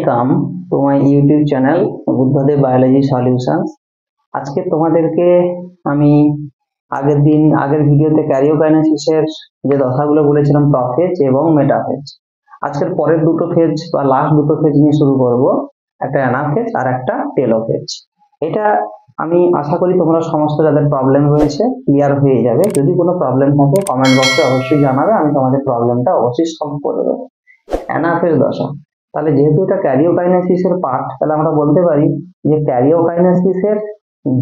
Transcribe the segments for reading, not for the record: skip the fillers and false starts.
Welcome to my YouTube channel Buddhadeb biology solutions. আজকে তোমাদেরকে আমি আগের ভিডিওতে ক্যারিওকাইনেসিসের যে দশাগুলো বলেছিলাম, প্রফেজ এবং মেটাফেজ। আজকের পরের দুটো ফেজ বা লাস্ট দুটো ফেজ নিয়ে শুরু করব, একটা অ্যানাফেজ আর একটা টেলোফেজ। এটা আমি আশা করি তোমরা সমস্ত যাদের প্রবলেম রয়েছে ক্লিয়ার হয়ে যাবে। যদি কোনো প্রবলেম থাকে কমেন্ট বক্সে অবশ্যই জানাবে, আমি তোমাদের প্রবলেমটা অবশ্যই সলভ করে দেবো। অ্যানাফেজ দশা, তাহলে যেহেতু এটা ক্যারিওকাইনেসিসের পার্ট, তাহলে আমরা বলতে পারি যে ক্যারিওকাইনেসিসের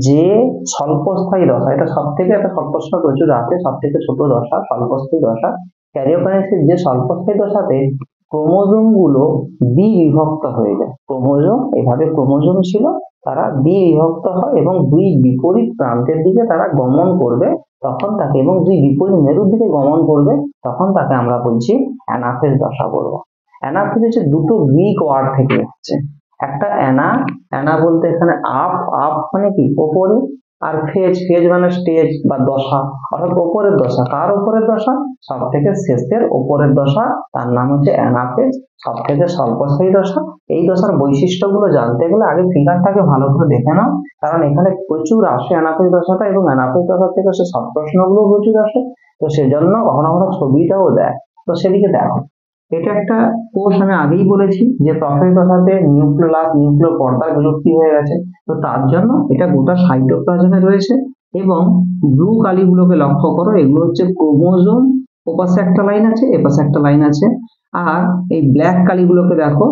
যে স্বল্পস্থায়ী দশা, এটা সব থেকে একটা স্বল্পস্থায়ী প্রচুর আছে, সব থেকে ছোট দশা স্বল্পস্থায়ী দশা। ক্যারিওকাইনেসিস যে স্বল্পস্থায়ী দশাতে ক্রোমোজোম গুলো বিভক্ত হয়ে যায়। ক্রোমোজোম এভাবে ক্রোমোজোম ছিল, তারা বিভক্ত হয় এবং দুই বিপরীত প্রান্তের দিকে তারা গমন করবে, তখন তাকে, এবং দুই বিপরীত মেরুর দিকে গমন করবে, তখন তাকে আমরা বলছি অ্যানাফেজ দশা বলবো। অ্যানাফেজ হচ্ছে দুটো গ্রিক ওয়ার্ড থেকে এসেছে। একটা অ্যানা বলতে এখানে আপ মানে কি ওপরে, আর ফেজ মানে স্টেজ বা দশা, অর্থাৎ ওপরের দশা। কার ওপরের দশা? সব থেকে শেষের ওপরের দশা, তার নাম হচ্ছে অ্যানাফেজ, সব থেকে স্বল্পস্থায়ী দশা। এই দশার বৈশিষ্ট্যগুলো জানতে গেলে আগে ফিগারটাকে ভালো করে দেখে নাও, কারণ এখানে প্রচুর আসে অ্যানাফেজ দশাটা, এবং অ্যানাফেজ দশা থেকে সে সব প্রশ্নগুলো প্রচুর আসে, তো সেজন্য কখনো কখনো ছবিটাও দেয়, তো সেদিকে দেখো। এটা একটা কোর্স, আমি আগেই বলেছি যে প্রফেজ দশাতে নিউক্লিয় পর্দার বিলুপ্তি হয়ে গেছে, তো তার জন্য এটা গোটা সাইটোপ্লাজমে রয়েছে। এবং ব্লু কালিগুলোকে লক্ষ্য করো, এগুলো হচ্ছে ক্রোমোজোম, ওপাশে একটা লাইন আছে, এপাশে একটা লাইন আছে। আর এই ব্ল্যাক কালিগুলোকে দেখো,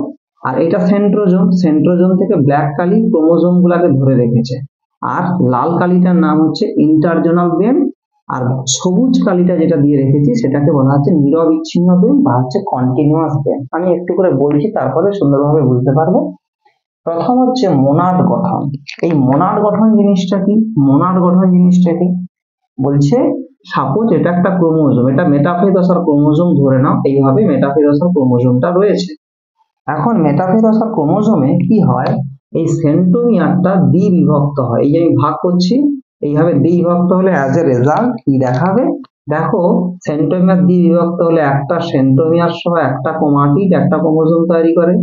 আর এটা সেন্ট্রোজোম থেকে ব্ল্যাক কালি ক্রোমোজোম গুলাকে ধরে রেখেছে। আর লাল কালিটার নাম হচ্ছে ইন্টারজোনাল বেম, আর সবুজ কালিটা যেটা দিয়ে রেখেছি সেটাকে বলা হচ্ছে নিরবিচ্ছিন্ন বেম বা হচ্ছে কন্টিনিউয়াস বেম। আমি একটু করে বলছি, তারপরে সুন্দরভাবে বুঝতে পারবে। প্রথম হচ্ছে মোনাড গঠন। এই মোনাড গঠন জিনিসটা কি? বলছে সাপোজ এটা একটা ক্রোমোজোম, এটা মেটাফেজ দশার ক্রোমোজোম ধরে নাও, এইভাবে মেটাফেজ দশার ক্রোমোজোমটা রয়েছে। এখন মেটাফেজ দশার ক্রোমোজোমে কি হয়, এই সেন্ট্রোমিয়ারটা দ্বিবিভক্ত হয়। এই যে আমি ভাগ করছি, এইভাবে দ্বিবিভক্ত হলে অ্যাজ এ রেজাল্ট কি দেখাবে? দেখো, সেন্ট্রোমিয়ার দ্বিবিভক্ত হলে একটা সেন্ট্রোমিয়ার সহ একটা ক্রোমাটিড একটা ক্রোমোজোম তৈরি করে,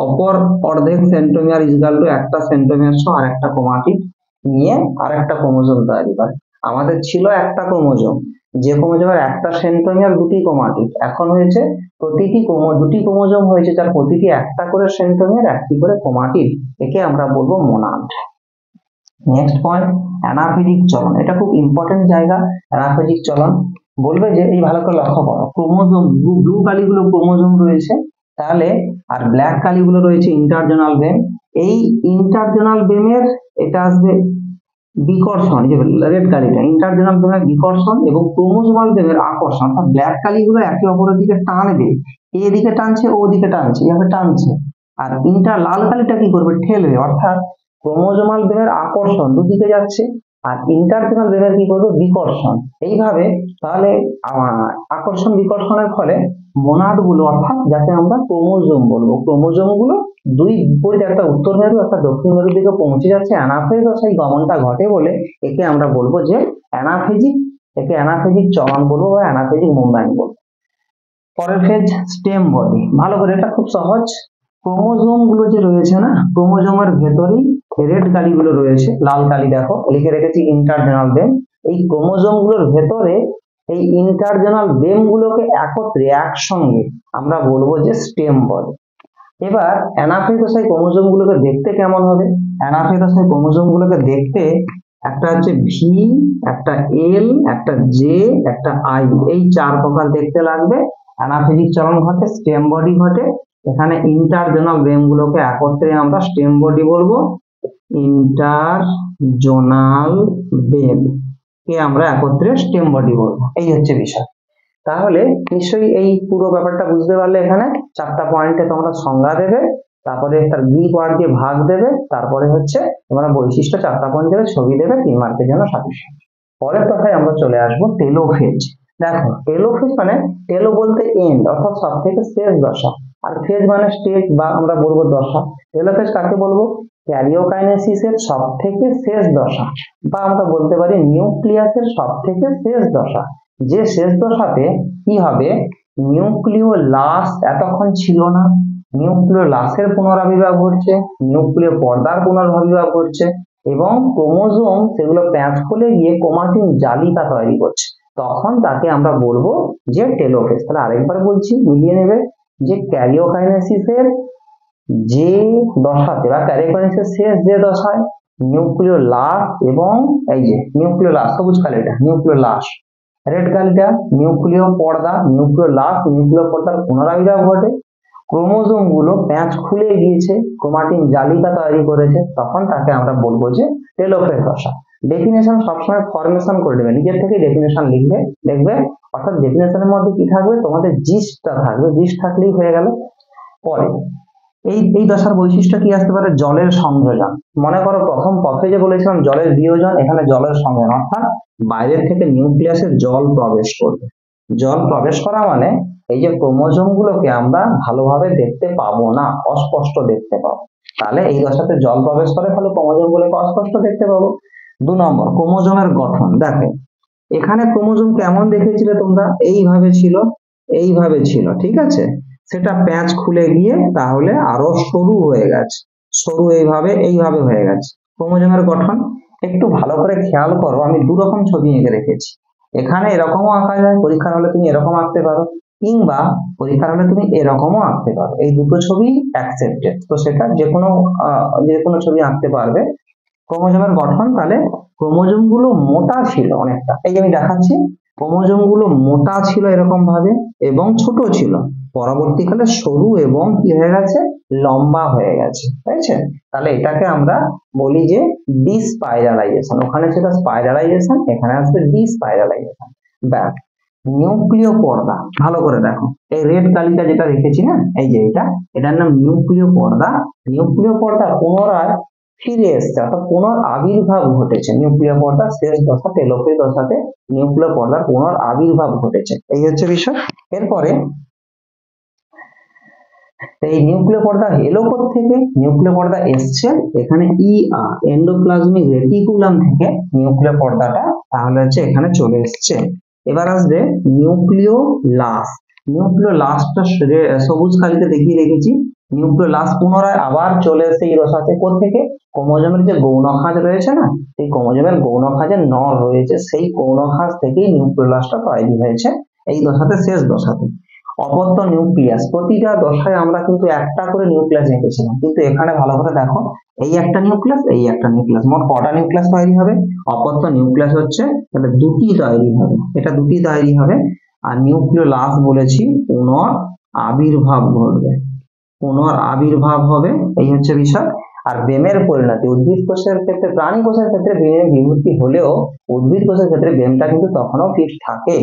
অপর অর্ধেক সেন্ট্রোমিয়ার ইকুয়াল টু একটা সেন্ট্রোমিয়ার সহ আর একটা ক্রোমাটিড নিয়ে আর একটা ক্রোমোজোম তৈরি করে। আমাদের ছিল একটা ক্রোমোজোম, যে ক্রোমোজোমের একটা সেন্ট্রোমিয়ার দুটি ক্রোমাটিড, এখন হয়েছে দুটি ক্রোমোজোম হয়েছে, যার প্রতিটি একটা করে সেন্ট্রোমিয়ার একটি করে ক্রোমাটিড, একে আমরা বলবো মোনাড। নেক্সট পয়েন্ট, অ্যানাফেজিক চলন। এটা খুব ইম্পর্টেন্ট জায়গা, অ্যানাফেজিক চলন। বলবে যে এই ভালো করে লক্ষ্য করো, ক্রোমোজোম ব্লু কালিগুলো ক্রোমোজোম রয়েছে, তাহলে আর ব্ল্যাক কালিগুলো রয়েছে ইন্টারজোনাল বেম। এই ইন্টারজোনাল বেমের এটা আসবে বিকর্ষণ, যে রেড কালিটা ইন্টারজোনাল বেমের বিকর্ষণ, এবং ক্রোমোজোমাল বেমের আকর্ষণ, অর্থাৎ ব্ল্যাক কালিগুলো একে অপরের দিকে টানবে, এদিকে টানছে ও দিকে টানছে, এইভাবে টানছে। আর লাল কালিটা কি করবে? ঠেলবে, অর্থাৎ ক্রোমোজোমাল বেমের আকর্ষণ দুদিকে যাচ্ছে, আর ইন্টারজোনাল বেমের কি করবে? বিকর্ষণ। এইভাবে তাহলে আকর্ষণ বিকর্ষণের ফলে মোনাড গুলো, অর্থাৎ যাকে আমরা ক্রোমোজোম বলবো, ক্রোমোজোম গুলো দুই বিপরীত, একটা উত্তর মেরু একটা দক্ষিণ মেরুর দিকে পৌঁছে যাচ্ছে। অ্যানাফেজ দশায় গমনটা ঘটে বলে একে আমরা বলবো যে অ্যানাফেজিক চলন বলবো বা অ্যানাফেজিক মুভমেন্ট বলবো। পরের ফেজ স্টেম বডি। ভালো করে, এটা খুব সহজ। ক্রোমোজোম গুলো যে রয়েছে না, ক্রোমোজোমের ভেতরেই রেড কালিগুলো রয়েছে, লাল কালি দেখো লিখে রেখেছি ইন্টারজোনাল বেম। এই ক্রোমোজোম গুলোর ভেতরে এই ইন্টারজোনাল বেম গুলোকে একত্রে একসঙ্গে আমরা বলবো যে স্টেম বডি। এবার অ্যানাফেজ দশায় ক্রোমোজোম গুলোকে দেখতে কেমন হবে? অ্যানাফেজ দশায় ক্রোমোজোম গুলোকে দেখতে একটা হচ্ছে ভি, একটা এল, একটা জে, একটা আই, এই চার প্রকার দেখতে লাগবে। অ্যানাফেজিক চলন ঘটে, স্টেম বডি ঘটে। এখানে ইন্টারজোনাল বেম গুলোকে একত্রে আমরা স্টেম বডি বলবো, ইন্টারজোনাল বেম কে আমরা একত্রে স্টেম বডি বলবো। এই হচ্ছে বিষয়। তাহলে নিশ্চয়ই এই পুরো ব্যাপারটা বুঝতে পারলে। এখানে চারটা পয়েন্টে তোমরা সংজ্ঞা দেবে, তারপরে তার গ্রিক ওয়ার্ড দিয়ে ভাগ দেবে, তারপরে হচ্ছে তোমরা বৈশিষ্ট্য চারটা পয়েন্ট দেবে, ছবি দেবে, 3 মার্কের জন্য সাফিসিয়েন্ট। পরের কথায় আমরা চলে আসবো টেলোফেজ। দেখো, টেলোফেজ মানে টেলো বলতে এন্ড, অর্থাৎ সব থেকে শেষ দশা, আর ফেজ মানে স্টেজ বা আমরা বলবো দশা। টেলোফেজ কাকে বলবো? ক্যারিওকাইনেসিসের সব থেকে শেষ দশা, বা আমরা বলতে পারি নিউক্লিয়াসের সব থেকে শেষ দশা। যে শেষ দশাতে কি হবে? নিউক্লিওলাস এতক্ষণ ছিল না, নিউক্লিওলাসের পুনরাবির্ভাব ঘটছে, নিউক্লিয় পর্দার পুনরাবির্ভাব ঘটছে এবং ক্রোমোজোম সেগুলো প্যাঁচ খুলে গিয়ে ক্রোমাটিন জালিকা তৈরি করছে, তখন তাকে আমরা বলবো যে টেলোফেজ। তাহলে আরেকবার বলছি, মিলিয়ে নেবে, যে ক্যারিওকাইনেসিসের যে দশাতে বা ক্যারিওকাইনেসিসের শেষ যে দশায় নিউক্লিওলাস এবং এই যে নিউক্লিওলাস সবুজ কালিটা, নিউক্লিওলাস রেড কালিটা নিউক্লিয় পর্দা, নিউক্লিওলাস নিউক্লিয় পর্দার পুনরাবির্ভাব ঘটে, ক্রোমোজোম গুলো প্যাঁচ খুলে গিয়েছে, ক্রোমাটিন জালিকা তৈরি করেছে, তখন তাকে আমরা বলবো যে টেলোফেজ দশা। ডেফিনেশন সবসময় ফরমেশন করে দেবে, নিজের থেকে ডেফিনেশন লিখবে, দেখবে অর্থাৎ ডেফিনেশনের মধ্যে কি থাকবে, তোমাদের জিস্টটা থাকবে, জিস্ট থাকলেই হয়ে গেল। পরে এই দশার বৈশিষ্ট্য কি আসতে পারে, জলের সংযোজন। মনে করো প্রথম পথে যে বলেছিলাম জলের বিয়োজন, এখানে জলের সংযোজন, অর্থাৎ বাইরের থেকে নিউক্লিয়াসে জল প্রবেশ করবে। জল প্রবেশ করা মানে এই যে ক্রোমোজোম গুলোকে আমরা ভালোভাবে দেখতে পাবো না, অস্পষ্ট দেখতে পাবো। তাহলে এই দশাতে জল প্রবেশ করে, ফলে ক্রোমোজোম গুলোকে অস্পষ্ট দেখতে পাবো। 2 নম্বর, ক্রোমোজোমের গঠন। দেখো এখানে ক্রোমোজোম কেমন দেখেছিলে তোমরা, এইভাবে ছিল, ঠিক আছে, সেটা প্যাঁচ খুলে গিয়ে তাহলে আরো সরু হয়ে গেছে, সরু এইভাবে হয়ে গেছে ক্রোমোজোমের গঠন। একটু ভালো করে খেয়াল করো, আমি 2 রকম ছবি এঁকে রেখেছি। এখানে এরকমও আঁকা যায়, পরীক্ষার হলে তুমি এরকম আঁকতে পারো, কিংবা পরীক্ষার হলে তুমি এরকমও আঁকতে পারো। এই দুটো ছবি অ্যাকসেপ্টেড, তো সেটা যে কোনো ছবি আঁকতে পারবে। ক্রোমোজোমের গঠন, তাহলে ক্রোমোজোম গুলো মোটা ছিল অনেকটা, এই যে আমি দেখাচ্ছি, ক্রোমোজোম গুলো মোটা ছিল এরকম ভাবে এবং ছোট ছিল, পরবর্তীকালে সরু এবং কি হয়ে গেছে, লম্বা হয়ে গেছে, তাইছে। তাহলে এটাকে আমরা বলি যে ডিস্পাইরালাইজেশন। ওখানে ছিল স্পাইরালাইজেশন, এখানে আসবে ডিস্পাইরালাইজেশন। ব্যাস। নিউক্লিয় পর্দা, ভালো করে দেখো, এই রেড কালিটা যেটা রেখেছি না, এই যে এটার নাম নিউক্লিয় পর্দা। নিউক্লিয় পর্দা পুনরায় ফিরে এসছে, অর্থাৎ পুনরাবির্ভাব ঘটেছে। নিউক্লিয় পর্দার শেষ দশা টেলোফেজ দশাতে নিউক্লিয় পর্দার পুনরাবির্ভাব ঘটেছে, এই হচ্ছে বিষয়। এরপরে এই নিউক্লিয় পর্দা এলো থেকে, নিউক্লিয় পর্দা এসছে এখানে এন্ডোপ্লাজমিক রেটিকুলাম থেকে নিউক্লিয় পর্দাটা তাহলে হচ্ছে এখানে চলে এসছে। এবার আসবে নিউক্লিওলাস। নিউক্লিওলাসটা সবুজ কালিতে দেখিয়ে রেখেছি। নিউক্লিওলাস পুনরায় আবার চলে এসছে এই দশাতে, থেকে ক্রোমোজোমের যে গৌণ খাঁজ রয়েছে না, সেই ক্রোমোজোমের গৌণ খাঁজের নর রয়েছে, সেই গৌণ খাঁজ থেকেই নিউক্লিওলাসটা তৈরি হয়েছে এই দশাতে, শেষ দশাতে। অপত্য নিউক্লিয়াস, প্রতিটা দশায় আমরা কিন্তু একটা করে নিউক্লিয়াস এঁকেছিলাম, কিন্তু এখানে ভালো করে দেখো, এই একটা নিউক্লিয়াস, এই একটা নিউক্লিয়াস, মোট কটা নিউক্লিয়াস তৈরি হবে, অপত্য নিউক্লিয়াস হচ্ছে তাহলে দুটি তৈরি হবে, এটা দুটি তৈরি হবে। আর নিউক্লিওলাস বলেছি পুনরাবির্ভাব ঘটবে, পুনরাবির্ভাব হবে, এই হচ্ছে বিষয়। আর বেমের পরিণতি, উদ্ভিদ কোষের ক্ষেত্রে, প্রাণী কোষের ক্ষেত্রে বেমের বিভক্তি হলেও উদ্ভিদ কোষের ক্ষেত্রে বেমটা কিন্তু তখনও ঠিক থাকে,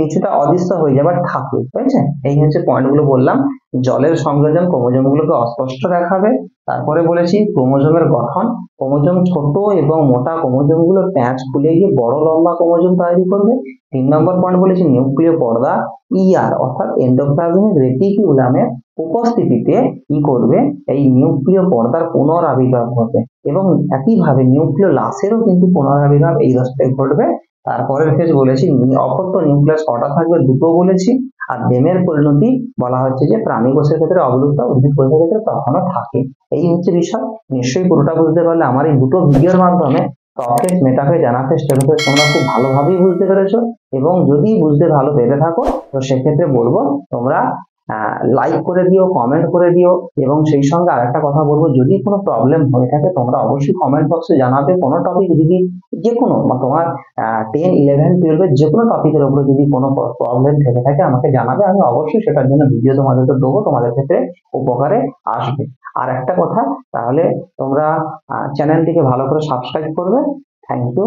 কিছুটা অদৃশ্য হয়ে যাবার থাকে, বুঝছে। এই হচ্ছে পয়েন্ট গুলো বললাম। জলের সংযোজন ক্রোমোজোম গুলোকে অস্পষ্ট দেখাবে। তারপরে বলেছি ক্রোমোজোমের গঠন, ক্রোমোজোম ছোট এবং মোটা ক্রোমোজোম গুলো প্যাঁচ খুলে গিয়ে বড় লম্বা ক্রোমোজোম তৈরি করবে। 3 নম্বর পয়েন্ট বলেছি নিউক্লিয় পর্দা অর্থাৎ এন্ডোপ্লাজমিক রেটিকুলামের উপস্থিতিতে কি করবে, এই নিউক্লিয় পর্দার পুনরাবির্ভাব ঘটবে এবং একইভাবে নিউক্লিওলাসেরও কিন্তু পুনরাবির্ভাব এই দশাতে ঘটবে। তারপরের ফেজ বলেছি অপত্য নিউক্লিয়াস কটা থাকবে, দুটো বলেছি। আর বেমের পরিণতি বলা হচ্ছে যে প্রাণী কোষের ক্ষেত্রে অবলুপ্ত, উদ্ভিদ কোষের ক্ষেত্রে তখনও থাকে, এই হচ্ছে বিষয়। নিশ্চয়ই পুরোটা বুঝতে পারলে আমার এই দুটো ভিডিওর মাধ্যমে প্রফেজ, মেটাফেজ, অ্যানাফেজ, টেলোফেজ তোমরা খুব ভালোভাবেই বুঝতে পেরেছো। এবং যদি বুঝতে ভালো পেরে থাকো তো সেক্ষেত্রে বলবো তোমরা লাইক করে দিও, কমেন্ট করে দিও। এবং সেই সঙ্গে আরেকটা কথা বলবো, যদি কোনো প্রবলেম হয়ে থাকে তোমরা অবশ্যই কমেন্ট বক্সে জানাবে। কোনো টপিক যদি যে কোনো তোমার 10, 11, 12 যে কোনো টপিকের উপরে যদি কোনো প্রবলেম থেকে থাকে আমাকে জানাবে, আমি অবশ্যই সেটার জন্য ভিডিও তোমাদেরকে দেবো, তোমাদের ক্ষেত্রে উপকারে আসবে। আর একটা কথা, তাহলে তোমরা চ্যানেলটিকে ভালো করে সাবস্ক্রাইব করবে। Thank you.